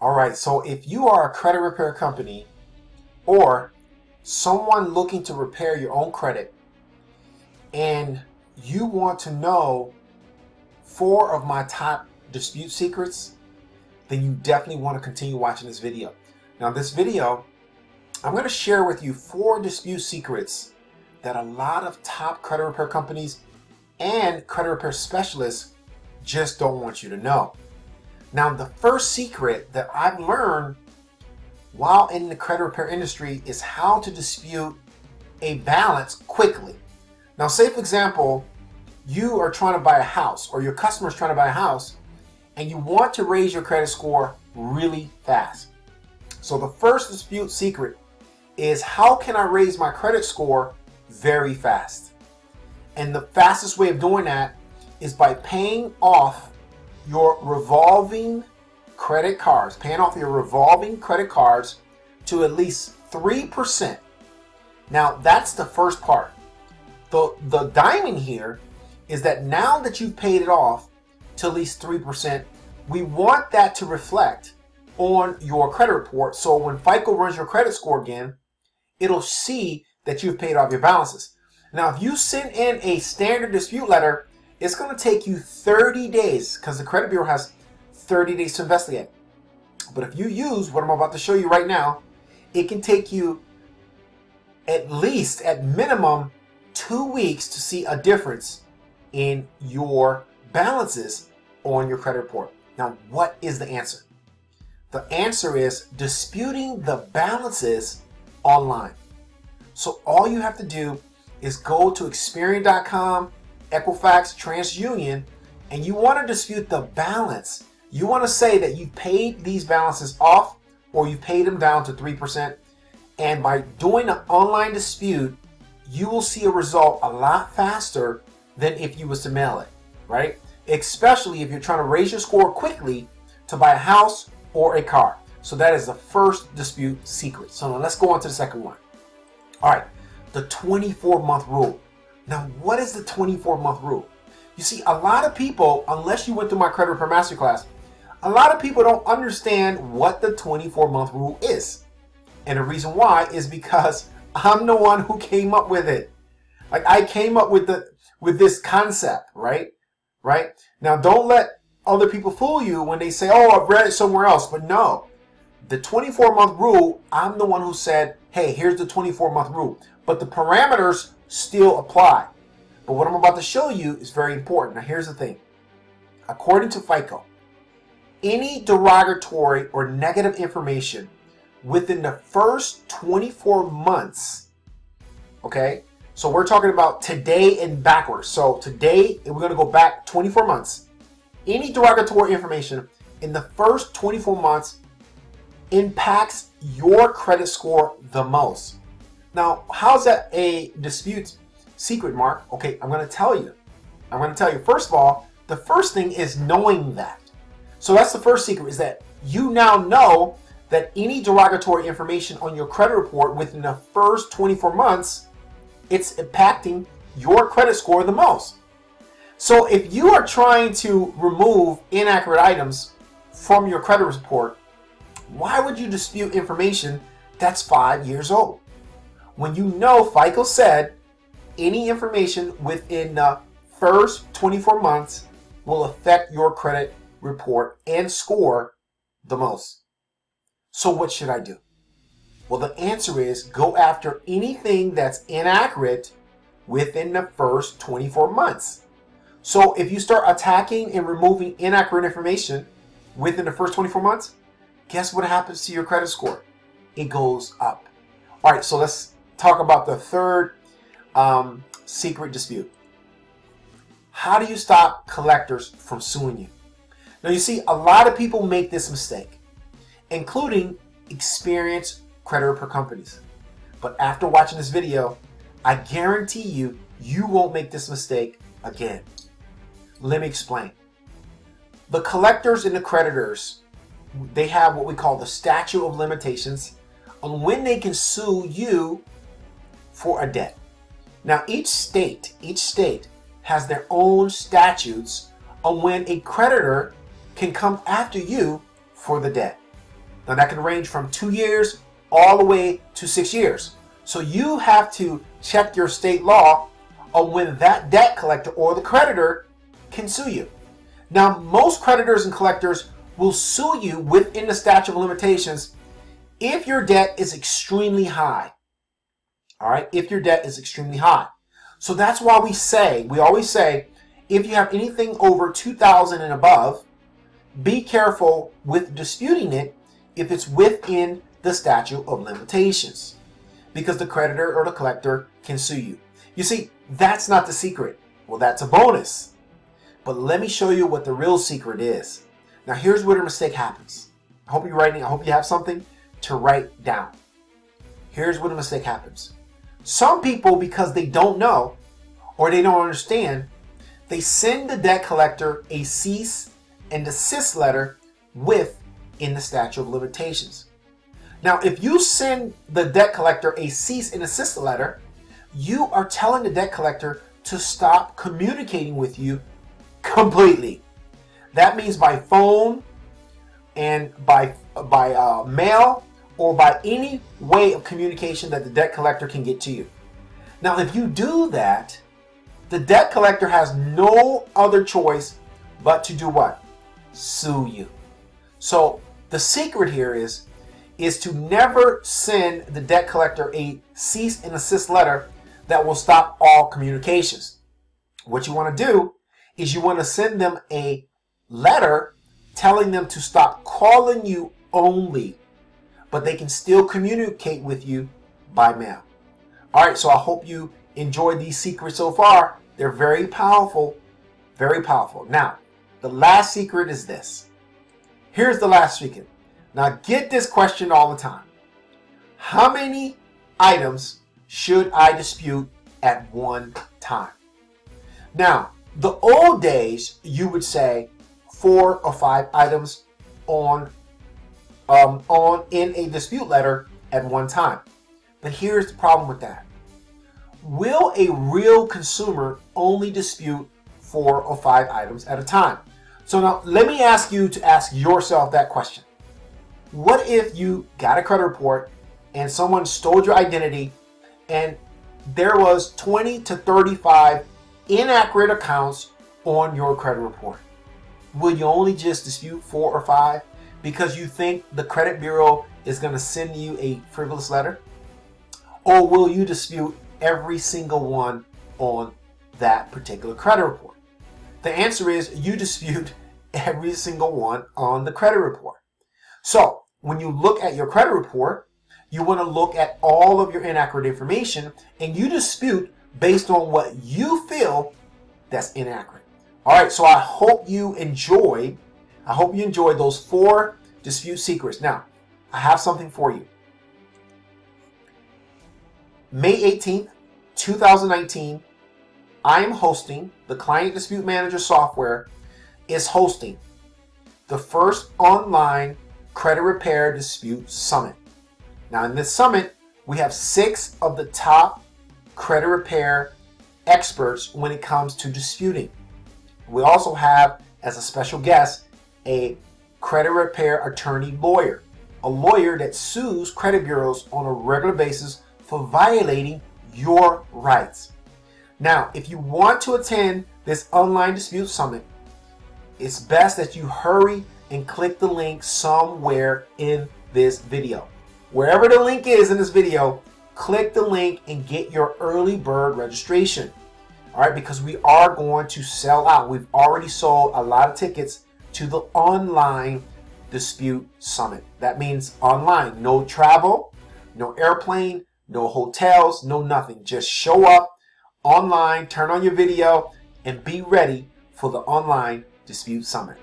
All right, so if you are a credit repair company or someone looking to repair your own credit and you want to know 4 of my top dispute secrets, then you definitely want to continue watching this video. Now, this video, I'm going to share with you 4 dispute secrets that a lot of top credit repair companies and credit repair specialists just don't want you to know. Now, the first secret that I've learned while in the credit repair industry is how to dispute a balance quickly. Now, say for example, you are trying to buy a house or your customer is trying to buy a house and you want to raise your credit score really fast. So the first dispute secret is, how can I raise my credit score very fast? And the fastest way of doing that is by paying off your revolving credit cards, paying off your revolving credit cards to at least 3%. Now, that's the first part. The diamond here is that now that you've paid it off to at least 3%, we want that to reflect on your credit report. So when FICO runs your credit score again, it'll see that you've paid off your balances. Now, if you send in a standard dispute letter, it's going to take you 30 days because the credit bureau has 30 days to investigate. But if you use what I'm about to show you right now, it can take you at least, at minimum, 2 weeks to see a difference in your balances on your credit report. Now, what is the answer? The answer is disputing the balances online. So all you have to do is go to Experian.com, Equifax, TransUnion, and you want to dispute the balance. You want to say that you paid these balances off or you paid them down to 3%. And by doing an online dispute, you will see a result a lot faster than if you was to mail it, right? Especially if you're trying to raise your score quickly to buy a house or a car. So that is the first dispute secret. So now let's go on to the second one. All right, the 24-month rule. Now, what is the 24-month rule? You see, a lot of people, unless you went through my Credit Repair Masterclass, a lot of people don't understand what the 24-month rule is. And the reason why is because I'm the one who came up with it. Like, I came up with this concept, right? Right? Now, don't let other people fool you when they say, oh, I've read it somewhere else. But no, the 24-month rule, I'm the one who said, hey, here's the 24-month rule. But the parameters still apply. But what I'm about to show you is very important. Now, here's the thing. According to FICO, any derogatory or negative information within the first 24 months, okay? So we're talking about today and backwards. So today, we're going to go back 24 months. Any derogatory information in the first 24 months impacts your credit score the most. Now, how's that a dispute secret, Mark? Okay, I'm going to tell you. I'm going to tell you. First of all, the first thing is knowing that. So that's the first secret, is that you now know that any derogatory information on your credit report within the first 24 months, it's impacting your credit score the most. So if you are trying to remove inaccurate items from your credit report, why would you dispute information that's 5 years old? When you know FICO said any information within the first 24 months will affect your credit report and score the most. So what should I do? Well, the answer is go after anything that's inaccurate within the first 24 months. So if you start attacking and removing inaccurate information within the first 24 months, guess what happens to your credit score? It goes up. All right, so let's talk about the third secret dispute. How do you stop collectors from suing you? Now, you see, a lot of people make this mistake, including experienced credit repair companies. But after watching this video, I guarantee you, you won't make this mistake again. Let me explain. The collectors and the creditors, they have what we call the statute of limitations on when they can sue you for a debt. Now, each state has their own statutes on when a creditor can come after you for the debt. Now that can range from 2 years all the way to 6 years. So you have to check your state law on when that debt collector or the creditor can sue you. Now, most creditors and collectors will sue you within the statute of limitations if your debt is extremely high. All right, if your debt is extremely high. So that's why we always say, if you have anything over $2,000 and above, be careful with disputing it if it's within the statute of limitations, because the creditor or the collector can sue you. You see, that's not the secret. Well, that's a bonus. But let me show you what the real secret is. Now, here's where the mistake happens. I hope you're writing. I hope you have something to write down. Here's where the mistake happens. Some people, because they don't know or they don't understand, they send the debt collector a cease and desist letter within the statute of limitations. Now, if you send the debt collector a cease and desist letter, you are telling the debt collector to stop communicating with you completely. That means by phone and by mail or by any way of communication that the debt collector can get to you. Now, if you do that, the debt collector has no other choice but to do what? Sue you. So the secret here is to never send the debt collector a cease and desist letter that will stop all communications. What you want to do is you want to send them a letter telling them to stop calling you only, but they can still communicate with you by mail. All right, so I hope you enjoyed these secrets so far. They're very powerful, very powerful. Now, the last secret is this. Here's the last secret. Now, get this question all the time. How many items should I dispute at one time? Now, the old days, you would say 4 or 5 items in a dispute letter at one time. But here's the problem with that. Will a real consumer only dispute 4 or 5 items at a time? So now let me ask you to ask yourself that question. What if you got a credit report and someone stole your identity and there was 20 to 35 inaccurate accounts on your credit report? Will you only just dispute 4 or 5 because you think the credit bureau is going to send you a frivolous letter? Or will you dispute every single one on that particular credit report? The answer is you dispute every single one on the credit report. So when you look at your credit report, you want to look at all of your inaccurate information and you dispute based on what you feel that's inaccurate. All right, so I hope you enjoyed those 4 dispute secrets. Now, I have something for you. May 18th, 2019, I am hosting, the Client Dispute Manager software is hosting the first online credit repair dispute summit. Now, in this summit, we have 6 of the top credit repair experts when it comes to disputing. We also have, as a special guest, a credit repair attorney lawyer, a lawyer that sues credit bureaus on a regular basis for violating your rights. Now, if you want to attend this online dispute summit, it's best that you hurry and click the link somewhere in this video. Wherever the link is in this video, click the link and get your early bird registration. All right, because we are going to sell out. We've already sold a lot of tickets to the online dispute summit. That means online, no travel, no airplane, no hotels, no nothing. Just show up online, turn on your video, and be ready for the online dispute summit.